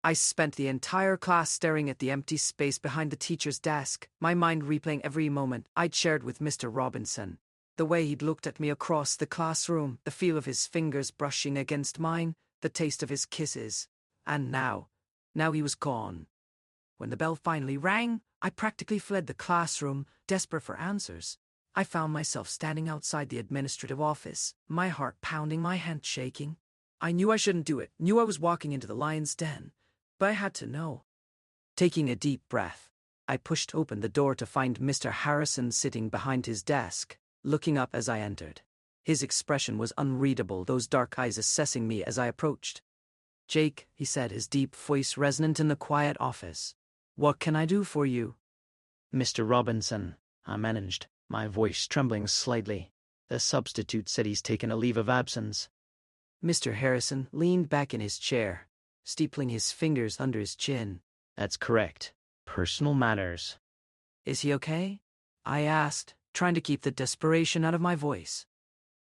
I spent the entire class staring at the empty space behind the teacher's desk, my mind replaying every moment I'd shared with Mr. Robinson. The way he'd looked at me across the classroom, the feel of his fingers brushing against mine, the taste of his kisses. And now he was gone. When the bell finally rang, I practically fled the classroom, desperate for answers. I found myself standing outside the administrative office, my heart pounding, my hand shaking. I knew I shouldn't do it, knew I was walking into the lion's den, but I had to know. Taking a deep breath, I pushed open the door to find Mr. Harrison sitting behind his desk, looking up as I entered. His expression was unreadable, those dark eyes assessing me as I approached. "Jake," he said, his deep voice resonant in the quiet office. "What can I do for you?" "Mr. Robinson," I managed, my voice trembling slightly. "The substitute said he's taken a leave of absence." Mr. Harrison leaned back in his chair, steepling his fingers under his chin. "That's correct. Personal matters." "Is he okay?" I asked, trying to keep the desperation out of my voice.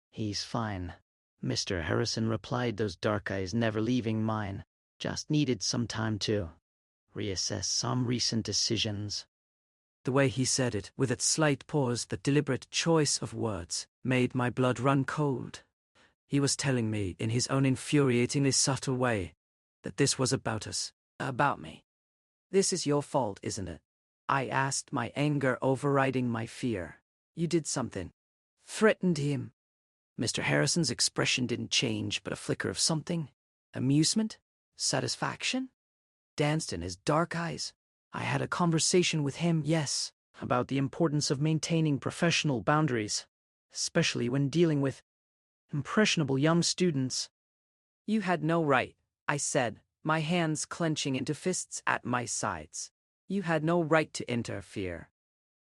"He's fine," Mr. Harrison replied, those dark eyes never leaving mine. "Just needed some time to reassess some recent decisions." The way he said it, with its slight pause, the deliberate choice of words, made my blood run cold. He was telling me, in his own infuriatingly subtle way, that this was about us, about me. "This is your fault, isn't it?" I asked, my anger overriding my fear. "You did something. Threatened him." Mr. Harrison's expression didn't change, but a flicker of something, amusement, satisfaction, danced in his dark eyes. "I had a conversation with him, yes, about the importance of maintaining professional boundaries, especially when dealing with impressionable young students." "You had no right," I said, my hands clenching into fists at my sides. "You had no right to interfere."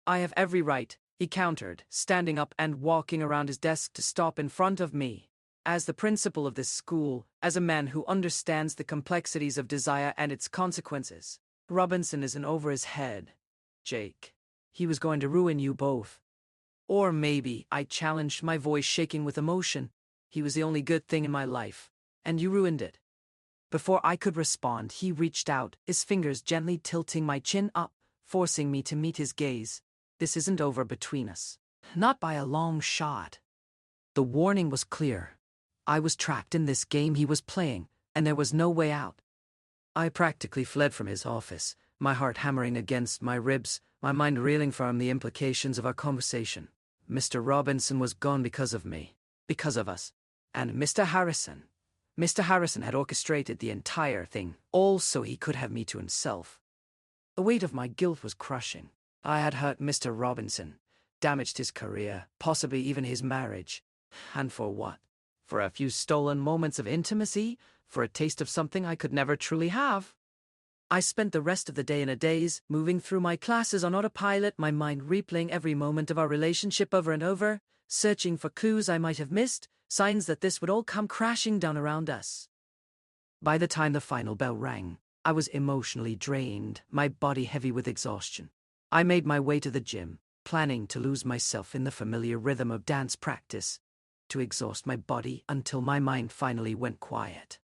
"I have every right," he countered, standing up and walking around his desk to stop in front of me. "As the principal of this school, as a man who understands the complexities of desire and its consequences, Robinson isn't over his head, Jake. He was going to ruin you both." "Or maybe," I challenged, my voice shaking with emotion, "he was the only good thing in my life, and you ruined it." Before I could respond, he reached out, his fingers gently tilting my chin up, forcing me to meet his gaze. "This isn't over between us. Not by a long shot." The warning was clear. I was trapped in this game he was playing, and there was no way out. I practically fled from his office, my heart hammering against my ribs, my mind reeling from the implications of our conversation. Mr. Robinson was gone because of me, because of us. And Mr. Harrison had orchestrated the entire thing, all so he could have me to himself. The weight of my guilt was crushing. I had hurt Mr. Robinson, damaged his career, possibly even his marriage. And for what? For a few stolen moments of intimacy? For a taste of something I could never truly have? I spent the rest of the day in a daze, moving through my classes on autopilot, my mind replaying every moment of our relationship over and over, searching for clues I might have missed, signs that this would all come crashing down around us. By the time the final bell rang, I was emotionally drained, my body heavy with exhaustion. I made my way to the gym, planning to lose myself in the familiar rhythm of dance practice, to exhaust my body until my mind finally went quiet.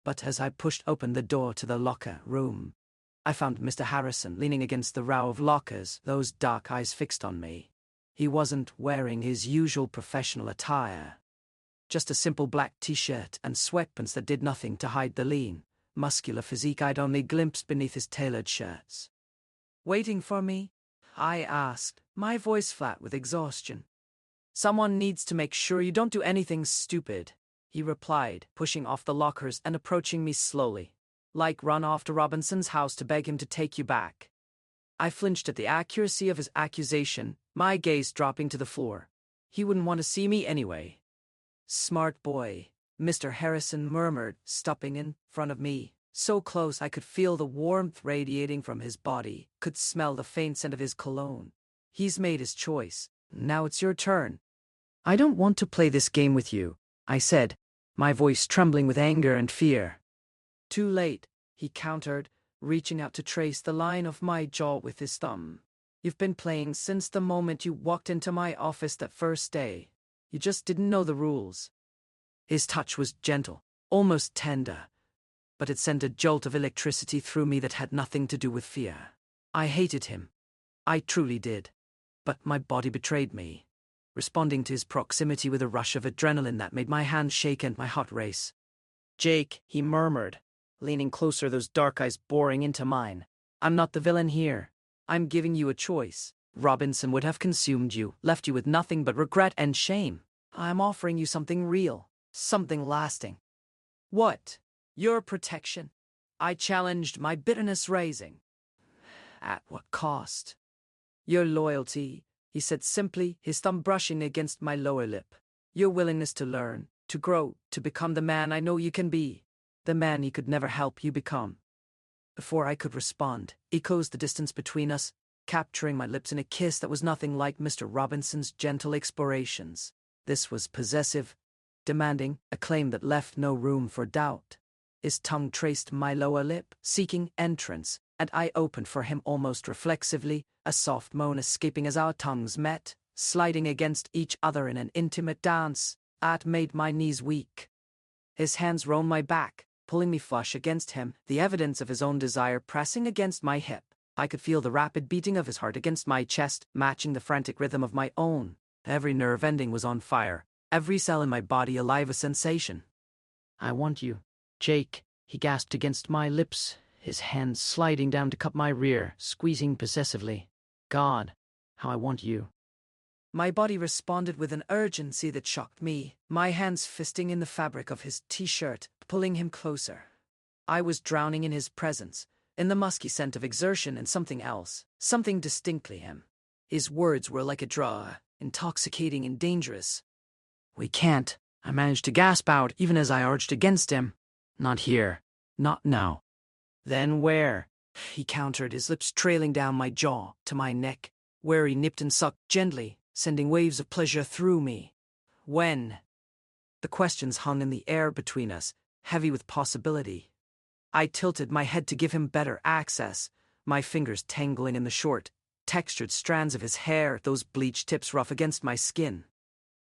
But as I pushed open the door to the locker room, I found Mr. Harrison leaning against the row of lockers, those dark eyes fixed on me. He wasn't wearing his usual professional attire. Just a simple black t-shirt and sweatpants that did nothing to hide the lean, muscular physique I'd only glimpsed beneath his tailored shirts. "Waiting for me?" I asked, my voice flat with exhaustion. "Someone needs to make sure you don't do anything stupid," he replied, pushing off the lockers and approaching me slowly. "Like run off to Robinson's house to beg him to take you back." I flinched at the accuracy of his accusation, my gaze dropping to the floor. He wouldn't want to see me anyway. "Smart boy," Mr. Harrison murmured, stopping in front of me, so close I could feel the warmth radiating from his body, could smell the faint scent of his cologne. "He's made his choice. Now it's your turn." "I don't want to play this game with you," I said, my voice trembling with anger and fear. "Too late," he countered, reaching out to trace the line of my jaw with his thumb. "You've been playing since the moment you walked into my office that first day. You just didn't know the rules." His touch was gentle, almost tender, but it sent a jolt of electricity through me that had nothing to do with fear. I hated him. I truly did. But my body betrayed me, responding to his proximity with a rush of adrenaline that made my hands shake and my heart race. Jake, he murmured, leaning closer, those dark eyes boring into mine. I'm not the villain here. I'm giving you a choice. Robinson would have consumed you, left you with nothing but regret and shame. I'm offering you something real, something lasting. What? Your protection. I challenged my bitterness raising. At what cost? Your loyalty, he said simply, his thumb brushing against my lower lip. Your willingness to learn, to grow, to become the man I know you can be. The man he could never help you become. Before I could respond, echoes the distance between us, capturing my lips in a kiss that was nothing like Mr. Robinson's gentle explorations. This was possessive, demanding, a claim that left no room for doubt. His tongue traced my lower lip, seeking entrance, and I opened for him almost reflexively, a soft moan escaping as our tongues met, sliding against each other in an intimate dance. That made my knees weak. His hands roamed my back, pulling me flush against him, the evidence of his own desire pressing against my hip. I could feel the rapid beating of his heart against my chest, matching the frantic rhythm of my own. Every nerve ending was on fire, every cell in my body alive with sensation. I want you, Jake, he gasped against my lips, his hands sliding down to cup my rear, squeezing possessively. God, how I want you. My body responded with an urgency that shocked me, my hands fisting in the fabric of his t-shirt, pulling him closer. I was drowning in his presence, in the musky scent of exertion and something else, something distinctly him. His words were like a drug, intoxicating and dangerous. We can't, I managed to gasp out even as I urged against him. Not here. Not now. Then where? He countered, his lips trailing down my jaw to my neck, where he nipped and sucked gently, sending waves of pleasure through me. When? The questions hung in the air between us, heavy with possibility. I tilted my head to give him better access, my fingers tangling in the short, textured strands of his hair, those bleached tips rough against my skin.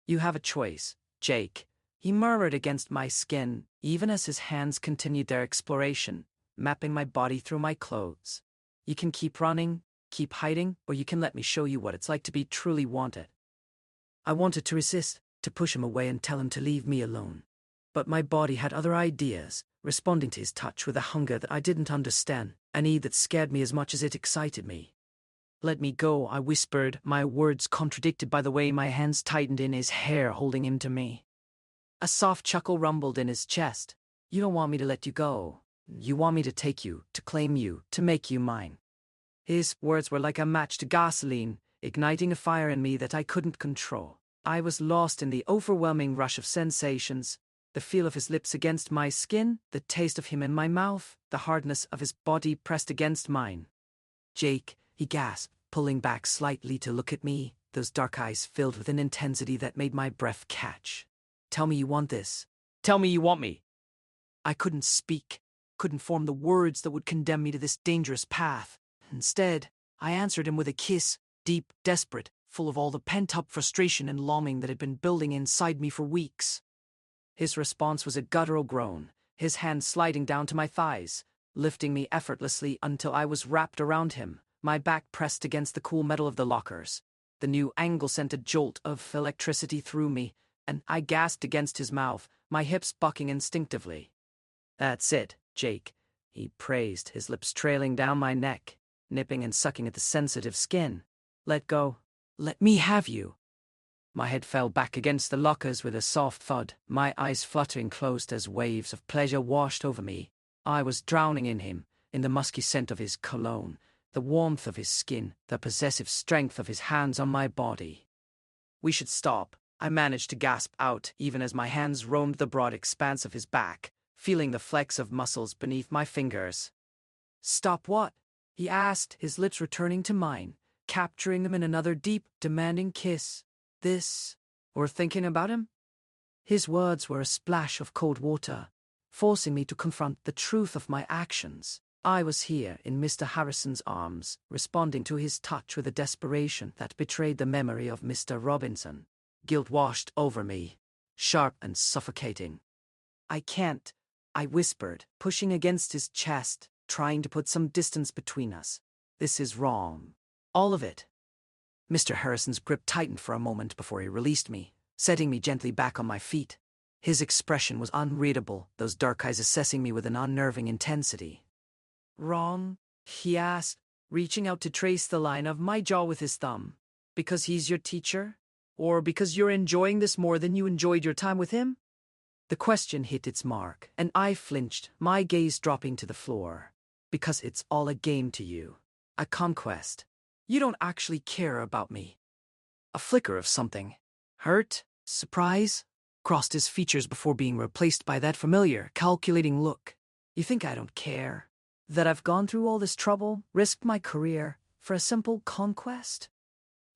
You have a choice, Jake, he murmured against my skin, even as his hands continued their exploration, mapping my body through my clothes. You can keep running, keep hiding, or you can let me show you what it's like to be truly wanted. I wanted to resist, to push him away and tell him to leave me alone. But my body had other ideas, responding to his touch with a hunger that I didn't understand, a need that scared me as much as it excited me. Let me go, I whispered, my words contradicted by the way my hands tightened in his hair, holding him to me. A soft chuckle rumbled in his chest. You don't want me to let you go. You want me to take you, to claim you, to make you mine. His words were like a match to gasoline, igniting a fire in me that I couldn't control. I was lost in the overwhelming rush of sensations, the feel of his lips against my skin, the taste of him in my mouth, the hardness of his body pressed against mine. Jake, he gasped, pulling back slightly to look at me, those dark eyes filled with an intensity that made my breath catch. Tell me you want this. Tell me you want me. I couldn't speak, couldn't form the words that would condemn me to this dangerous path. Instead, I answered him with a kiss, deep, desperate, full of all the pent-up frustration and longing that had been building inside me for weeks. His response was a guttural groan, his hand sliding down to my thighs, lifting me effortlessly until I was wrapped around him, my back pressed against the cool metal of the lockers. The new angle sent a jolt of electricity through me, and I gasped against his mouth, my hips bucking instinctively. That's it, Jake, he praised, his lips trailing down my neck, nipping and sucking at the sensitive skin. Let go. Let me have you. My head fell back against the lockers with a soft thud, my eyes fluttering closed as waves of pleasure washed over me. I was drowning in him, in the musky scent of his cologne, the warmth of his skin, the possessive strength of his hands on my body. We should stop, I managed to gasp out, even as my hands roamed the broad expanse of his back, feeling the flex of muscles beneath my fingers. Stop what? He asked, his lips returning to mine, capturing them in another deep, demanding kiss. This, or thinking about him? His words were a splash of cold water, forcing me to confront the truth of my actions. I was here in Mr. Harrison's arms, responding to his touch with a desperation that betrayed the memory of Mr. Robinson. Guilt washed over me, sharp and suffocating. I can't. I whispered, pushing against his chest, trying to put some distance between us. This is wrong. All of it. Mr. Harrison's grip tightened for a moment before he released me, setting me gently back on my feet. His expression was unreadable, those dark eyes assessing me with an unnerving intensity. Wrong? He asked, reaching out to trace the line of my jaw with his thumb. Because he's your teacher? Or because you're enjoying this more than you enjoyed your time with him? The question hit its mark, and I flinched, my gaze dropping to the floor. Because it's all a game to you. A conquest. You don't actually care about me. A flicker of something. Hurt? Surprise? Crossed his features before being replaced by that familiar, calculating look. You think I don't care? That I've gone through all this trouble, risked my career, for a simple conquest?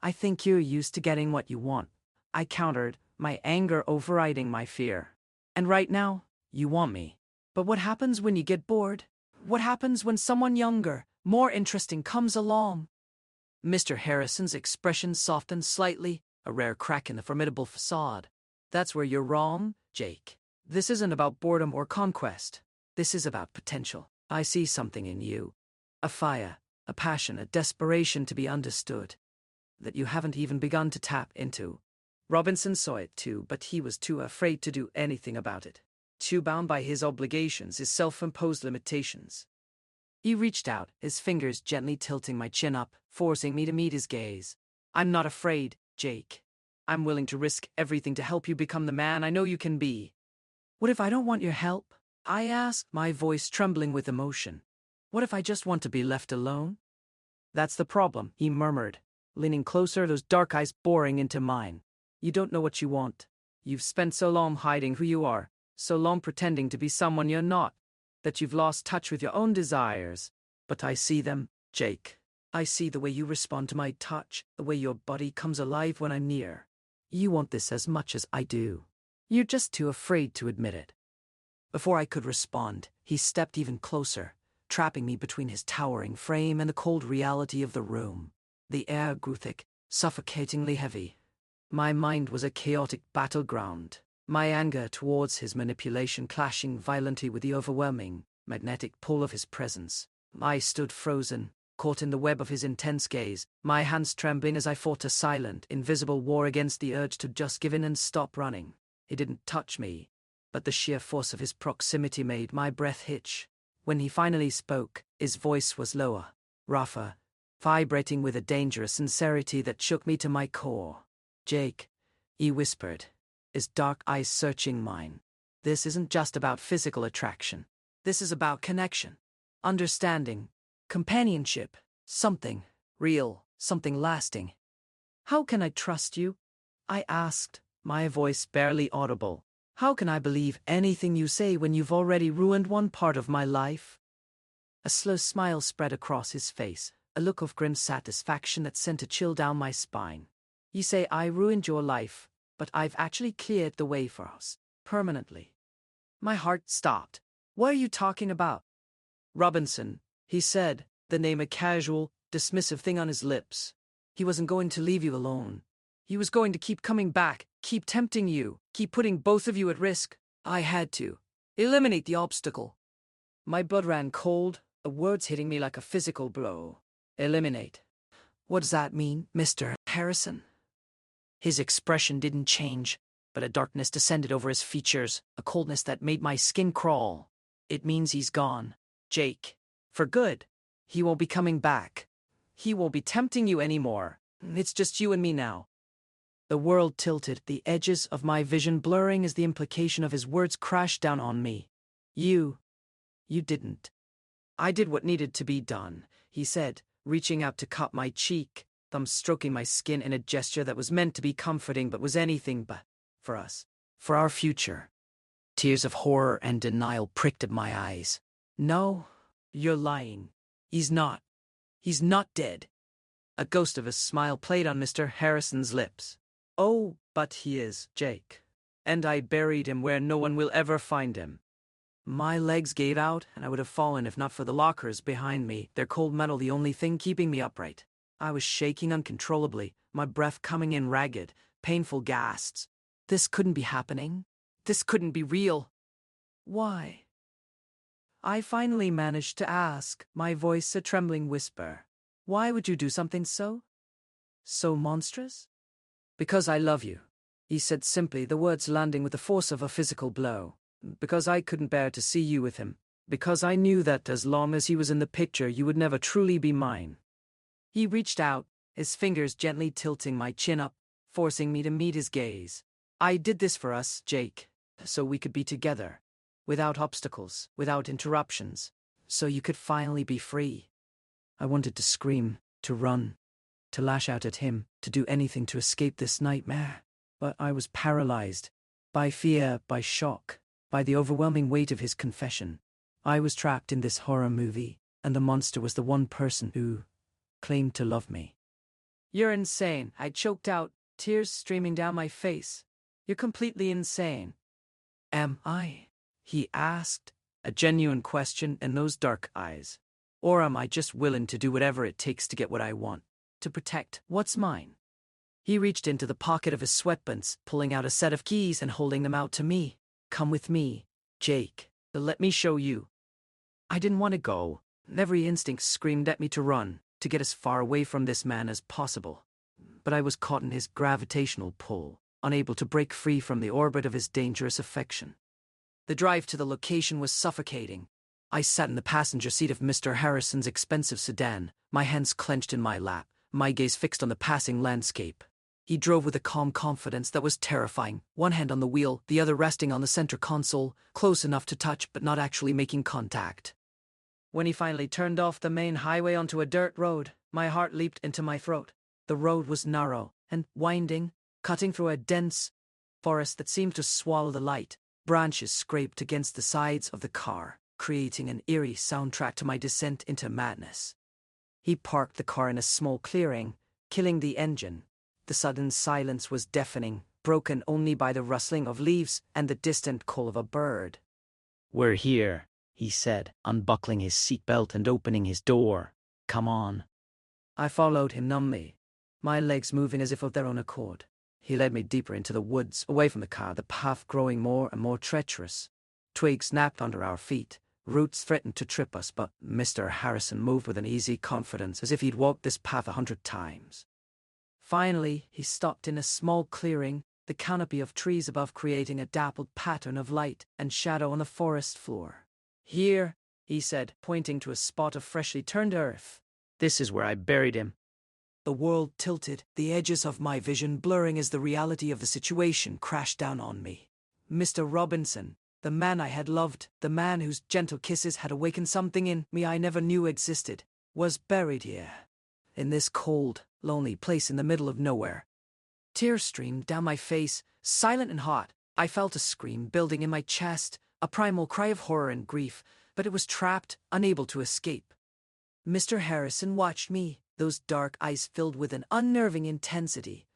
I think you're used to getting what you want. I countered, my anger overriding my fear. And right now, you want me. But what happens when you get bored? What happens when someone younger, more interesting comes along? Mr. Harrison's expression softened slightly, a rare crack in the formidable facade. That's where you're wrong, Jake. This isn't about boredom or conquest. This is about potential. I see something in you. A fire, a passion, a desperation to be understood. That you haven't even begun to tap into. Robinson saw it too, but he was too afraid to do anything about it. Too bound by his obligations, his self-imposed limitations. He reached out, his fingers gently tilting my chin up, forcing me to meet his gaze. I'm not afraid, Jake. I'm willing to risk everything to help you become the man I know you can be. What if I don't want your help? I asked, my voice trembling with emotion. What if I just want to be left alone? That's the problem, he murmured, leaning closer, those dark eyes boring into mine. You don't know what you want. You've spent so long hiding who you are, so long pretending to be someone you're not, that you've lost touch with your own desires. But I see them, Jake. I see the way you respond to my touch, the way your body comes alive when I'm near. You want this as much as I do. You're just too afraid to admit it. Before I could respond, he stepped even closer, trapping me between his towering frame and the cold reality of the room. The air grew thick, suffocatingly heavy. My mind was a chaotic battleground, my anger towards his manipulation clashing violently with the overwhelming, magnetic pull of his presence. I stood frozen, caught in the web of his intense gaze, my hands trembling as I fought a silent, invisible war against the urge to just give in and stop running. He didn't touch me, but the sheer force of his proximity made my breath hitch. When he finally spoke, his voice was lower, rougher, vibrating with a dangerous sincerity that shook me to my core. Jake, he whispered, his dark eyes searching mine. This isn't just about physical attraction. This is about connection, understanding, companionship, something real, something lasting. How can I trust you? I asked, my voice barely audible. How can I believe anything you say when you've already ruined one part of my life? A slow smile spread across his face, a look of grim satisfaction that sent a chill down my spine. You say I ruined your life, but I've actually cleared the way for us, permanently. My heart stopped. What are you talking about? Robinson, he said, the name a casual, dismissive thing on his lips. He wasn't going to leave you alone. He was going to keep coming back, keep tempting you, keep putting both of you at risk. I had to eliminate the obstacle. My blood ran cold, the words hitting me like a physical blow. Eliminate. What does that mean, Mr. Harrison? His expression didn't change, but a darkness descended over his features, a coldness that made my skin crawl. It means he's gone, Jake. For good. He won't be coming back. He won't be tempting you anymore. It's just you and me now. The world tilted, the edges of my vision blurring as the implication of his words crashed down on me. You didn't. I did what needed to be done, he said, reaching out to cup my cheek, thumb stroking my skin in a gesture that was meant to be comforting but was anything but for us, for our future. Tears of horror and denial pricked at my eyes. No, you're lying. He's not. He's not dead. A ghost of a smile played on Mr. Harrison's lips. Oh, but he is, Jake. And I buried him where no one will ever find him. My legs gave out, and I would have fallen if not for the lockers behind me, their cold metal the only thing keeping me upright. I was shaking uncontrollably, my breath coming in ragged, painful gasps. This couldn't be happening. This couldn't be real. Why? I finally managed to ask, my voice a trembling whisper. Why would you do something so monstrous? Because I love you, he said simply, the words landing with the force of a physical blow. Because I couldn't bear to see you with him. Because I knew that as long as he was in the picture, you would never truly be mine. He reached out, his fingers gently tilting my chin up, forcing me to meet his gaze. I did this for us, Jake, so we could be together, without obstacles, without interruptions, so you could finally be free. I wanted to scream, to run, to lash out at him, to do anything to escape this nightmare. But I was paralyzed, by fear, by shock, by the overwhelming weight of his confession. I was trapped in this horror movie, and the monster was the one person who claimed to love me. You're insane, I choked out, tears streaming down my face. You're completely insane. Am I? He asked, a genuine question in those dark eyes. Or am I just willing to do whatever it takes to get what I want, to protect what's mine? He reached into the pocket of his sweatpants, pulling out a set of keys and holding them out to me. Come with me, Jake. Let me show you. I didn't want to go. Every instinct screamed at me to run, to get as far away from this man as possible. But I was caught in his gravitational pull, unable to break free from the orbit of his dangerous affection. The drive to the location was suffocating. I sat in the passenger seat of Mr. Harrison's expensive sedan, my hands clenched in my lap, my gaze fixed on the passing landscape. He drove with a calm confidence that was terrifying, one hand on the wheel, the other resting on the center console, close enough to touch but not actually making contact. When he finally turned off the main highway onto a dirt road, my heart leaped into my throat. The road was narrow and winding, cutting through a dense forest that seemed to swallow the light. Branches scraped against the sides of the car, creating an eerie soundtrack to my descent into madness. He parked the car in a small clearing, killing the engine. The sudden silence was deafening, broken only by the rustling of leaves and the distant call of a bird. We're here, he said, unbuckling his seatbelt and opening his door. Come on. I followed him numbly, my legs moving as if of their own accord. He led me deeper into the woods, away from the car, the path growing more and more treacherous. Twigs snapped under our feet, roots threatened to trip us, but Mr. Harrison moved with an easy confidence, as if he'd walked this path 100 times. Finally, he stopped in a small clearing, the canopy of trees above creating a dappled pattern of light and shadow on the forest floor. Here, he said, pointing to a spot of freshly turned earth. This is where I buried him. The world tilted, the edges of my vision blurring as the reality of the situation crashed down on me. Mr. Robinson, the man I had loved, the man whose gentle kisses had awakened something in me I never knew existed, was buried here, in this cold, lonely place in the middle of nowhere. Tears streamed down my face, silent and hot. I felt a scream building in my chest, a primal cry of horror and grief, but it was trapped, unable to escape. Mr. Harrison watched me, those dark eyes filled with an unnerving intensity,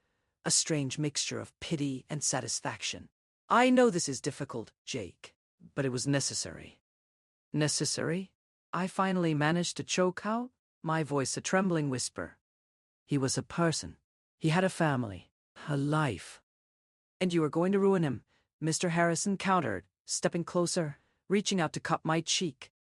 a strange mixture of pity and satisfaction. I know this is difficult, Jake, but it was necessary. Necessary? I finally managed to choke out, my voice a trembling whisper. He was a person. He had a family, a life. And you were going to ruin him, Mr. Harrison countered, stepping closer, reaching out to cup my cheek.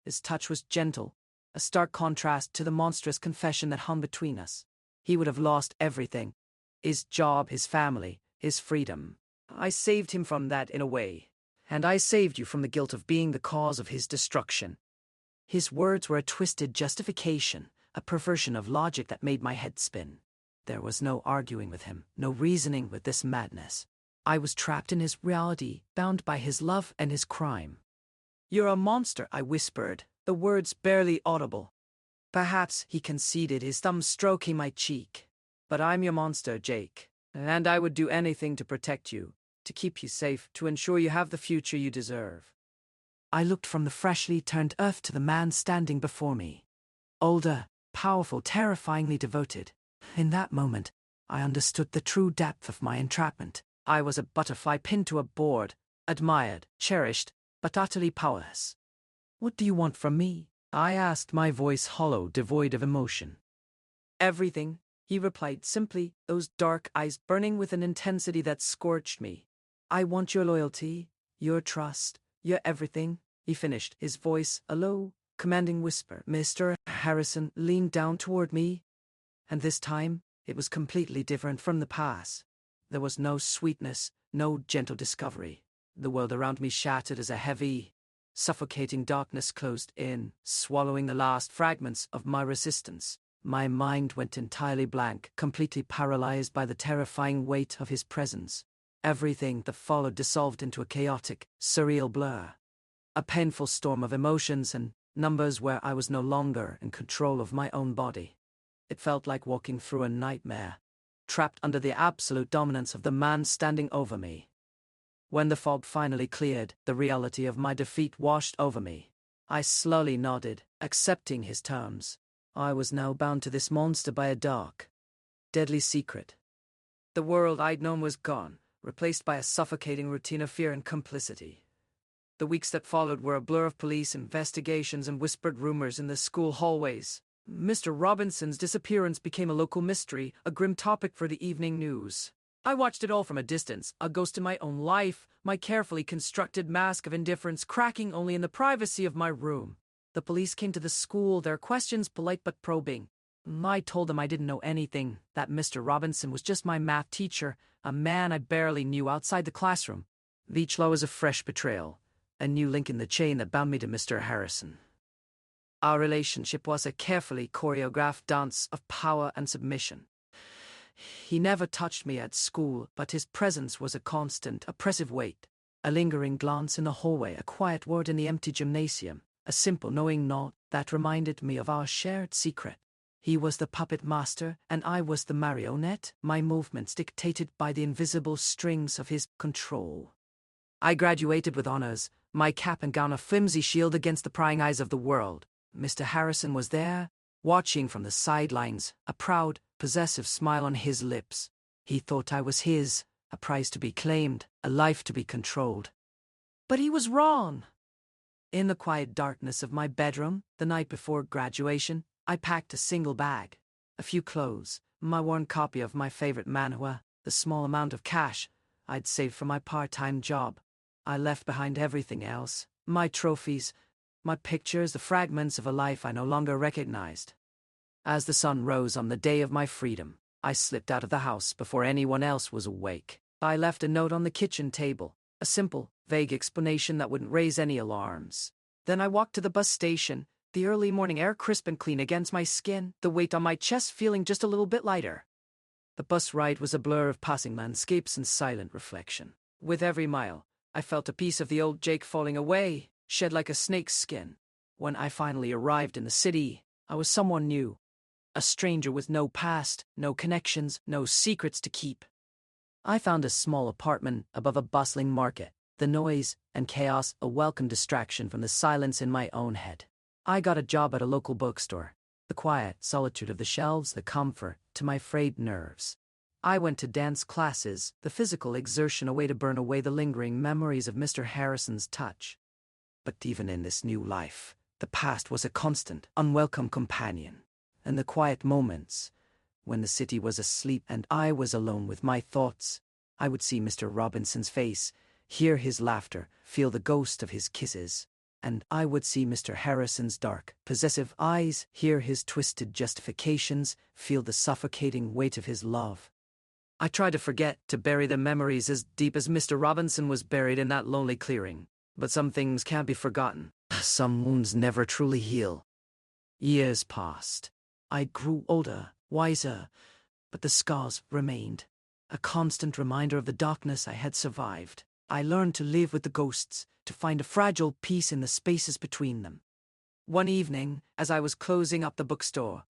His touch was gentle, a stark contrast to the monstrous confession that hung between us. He would have lost everything. His job, his family, his freedom. I saved him from that in a way. And I saved you from the guilt of being the cause of his destruction. His words were a twisted justification, a perversion of logic that made my head spin. There was no arguing with him, no reasoning with this madness. I was trapped in his reality, bound by his love and his crime. You're a monster, I whispered, the words barely audible. Perhaps he conceded, his thumb stroking my cheek. But I'm your monster, Jake, and I would do anything to protect you, to keep you safe, to ensure you have the future you deserve. I looked from the freshly turned earth to the man standing before me. Older, powerful, terrifyingly devoted. In that moment, I understood the true depth of my entrapment. I was a butterfly pinned to a board, admired, cherished, but utterly powerless. What do you want from me? I asked, my voice hollow, devoid of emotion. Everything, he replied simply, those dark eyes burning with an intensity that scorched me. I want your loyalty, your trust, your everything. he finished, his voice a low, commanding whisper. Mr. Harrison leaned down toward me, and this time it was completely different from the past. There was no sweetness, no gentle discovery. The world around me shattered as a heavy, suffocating darkness closed in, swallowing the last fragments of my resistance. My mind went entirely blank, completely paralyzed by the terrifying weight of his presence. Everything that followed dissolved into a chaotic, surreal blur. A painful storm of emotions and numbers where I was no longer in control of my own body. It felt like walking through a nightmare, trapped under the absolute dominance of the man standing over me. When the fog finally cleared, the reality of my defeat washed over me. I slowly nodded, accepting his terms. I was now bound to this monster by a dark, deadly secret. The world I'd known was gone, replaced by a suffocating routine of fear and complicity. The weeks that followed were a blur of police investigations and whispered rumors in the school hallways. Mr. Robinson's disappearance became a local mystery, a grim topic for the evening news. I watched it all from a distance, a ghost in my own life, my carefully constructed mask of indifference cracking only in the privacy of my room. The police came to the school, their questions polite but probing. I told them I didn't know anything, that Mr. Robinson was just my math teacher, a man I barely knew outside the classroom. Each law was a fresh betrayal, a new link in the chain that bound me to Mr. Harrison. Our relationship was a carefully choreographed dance of power and submission. He never touched me at school, but his presence was a constant, oppressive weight. A lingering glance in the hallway, a quiet word in the empty gymnasium, a simple knowing nod that reminded me of our shared secret. He was the puppet master, and I was the marionette, my movements dictated by the invisible strings of his control. I graduated with honors, my cap and gown a flimsy shield against the prying eyes of the world. Mr. Harrison was there, watching from the sidelines, a proud, possessive smile on his lips. He thought I was his, a prize to be claimed, a life to be controlled. But he was wrong. In the quiet darkness of my bedroom, the night before graduation, I packed a single bag, a few clothes, my worn copy of my favorite manhwa, the small amount of cash I'd saved for my part-time job. I left behind everything else, my trophies, my pictures, the fragments of a life I no longer recognized. As the sun rose on the day of my freedom, I slipped out of the house before anyone else was awake. I left a note on the kitchen table, a simple, vague explanation that wouldn't raise any alarms. Then I walked to the bus station, the early morning air crisp and clean against my skin, the weight on my chest feeling just a little bit lighter. The bus ride was a blur of passing landscapes and silent reflection. With every mile, I felt a piece of the old Jake falling away, shed like a snake's skin. When I finally arrived in the city, I was someone new. A stranger with no past, no connections, no secrets to keep. I found a small apartment above a bustling market, the noise and chaos a welcome distraction from the silence in my own head. I got a job at a local bookstore, the quiet solitude of the shelves, the comfort to my frayed nerves. I went to dance classes, the physical exertion a way to burn away the lingering memories of Mr. Harrison's touch. But even in this new life, the past was a constant, unwelcome companion. And the quiet moments, when the city was asleep and I was alone with my thoughts, I would see Mr. Robinson's face, hear his laughter, feel the ghost of his kisses. And I would see Mr. Harrison's dark, possessive eyes, hear his twisted justifications, feel the suffocating weight of his love. I tried to forget, to bury the memories as deep as Mr. Robinson was buried in that lonely clearing. But some things can't be forgotten. Some wounds never truly heal. Years passed. I grew older, wiser, but the scars remained. A constant reminder of the darkness I had survived. I learned to live with the ghosts, to find a fragile peace in the spaces between them. One evening, as I was closing up the bookstore,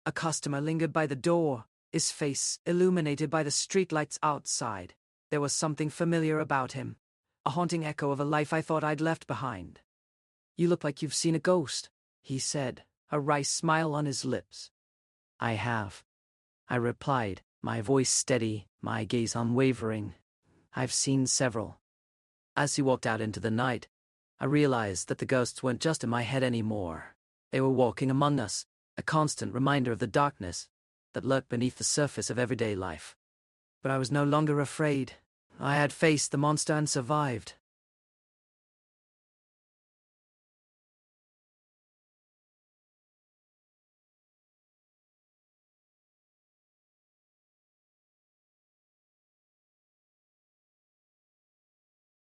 a customer lingered by the door, his face illuminated by the streetlights outside. There was something familiar about him, a haunting echo of a life I thought I'd left behind. "You look like you've seen a ghost," he said, a wry smile on his lips. "I have," I replied, my voice steady, my gaze unwavering. "I've seen several." As he walked out into the night, I realized that the ghosts weren't just in my head anymore. They were walking among us, a constant reminder of the darkness that lurked beneath the surface of everyday life. But I was no longer afraid. I had faced the monster and survived.